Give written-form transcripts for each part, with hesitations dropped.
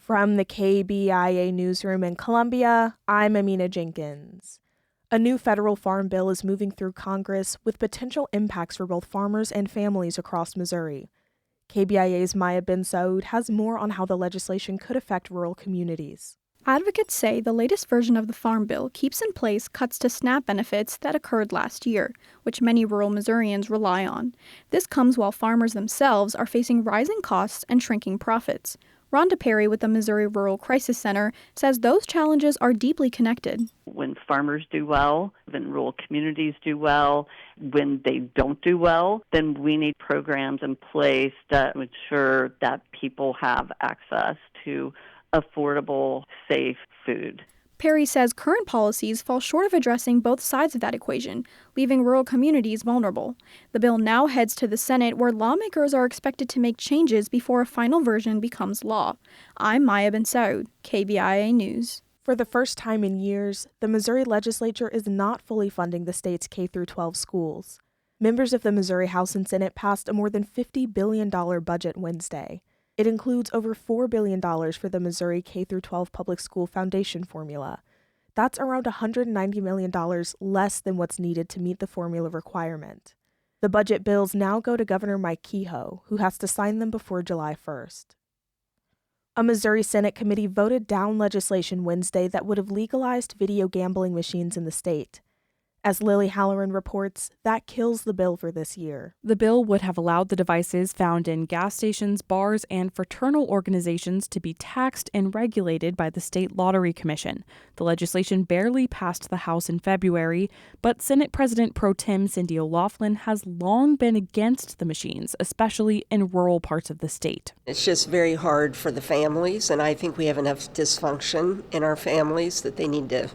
From the KBIA Newsroom in Columbia, I'm Amina Jenkins. A new federal farm bill is moving through Congress with potential impacts for both farmers and families across Missouri. KBIA's Maya Ben Saud has more on how the legislation could affect rural communities. Advocates say the latest version of the Farm Bill keeps in place cuts to SNAP benefits that occurred last year, which many rural Missourians rely on. This comes while farmers themselves are facing rising costs and shrinking profits. Rhonda Perry with the Missouri Rural Crisis Center says those challenges are deeply connected. When farmers do well, when rural communities do well, when they don't do well, then we need programs in place that ensure that people have access to affordable, safe food. Perry says current policies fall short of addressing both sides of that equation, leaving rural communities vulnerable. The bill now heads to the Senate, where lawmakers are expected to make changes before a final version becomes law. I'm Maya Ben Saud, KBIA News. For the first time in years, the Missouri legislature is not fully funding the state's K-12 schools. Members of the Missouri House and Senate passed a more than $50 billion budget Wednesday. It includes over $4 billion for the Missouri K-12 Public School Foundation formula. That's around $190 million less than what's needed to meet the formula requirement. The budget bills now go to Governor Mike Kehoe, who has to sign them before July 1st. A Missouri Senate committee voted down legislation Wednesday that would have legalized video gambling machines in the state. As Lily Halloran reports, that kills the bill for this year. The bill would have allowed the devices found in gas stations, bars, and fraternal organizations to be taxed and regulated by the State Lottery Commission. The legislation barely passed the House in February, but Senate President Pro Tem Cindy O'Laughlin has long been against the machines, especially in rural parts of the state. It's just very hard for the families, and I think we have enough dysfunction in our families that they need to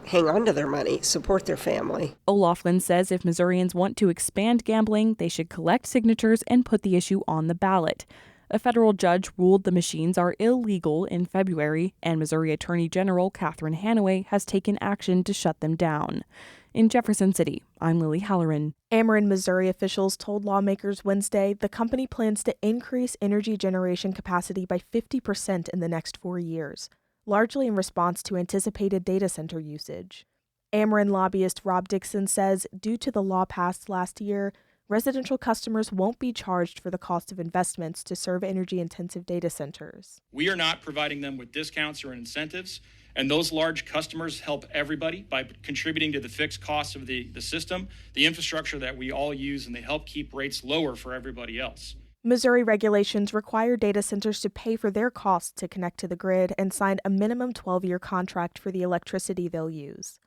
hang on to their money, support their family. O'Laughlin says if Missourians want to expand gambling, they should collect signatures and put the issue on the ballot. A federal judge ruled the machines are illegal in February, and Missouri Attorney General Catherine Hanaway has taken action to shut them down. In Jefferson City, I'm Lily Halloran. Ameren, Missouri officials told lawmakers Wednesday the company plans to increase energy generation capacity by 50% in the next 4 years, largely in response to anticipated data center usage. Ameren lobbyist Rob Dixon says due to the law passed last year, residential customers won't be charged for the cost of investments to serve energy-intensive data centers. We are not providing them with discounts or incentives, and those large customers help everybody by contributing to the fixed costs of the system, the infrastructure that we all use, and they help keep rates lower for everybody else. Missouri regulations require data centers to pay for their costs to connect to the grid and sign a minimum 12-year contract for the electricity they'll use.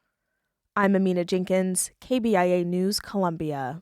I'm Amina Jenkins, KBIA News, Columbia.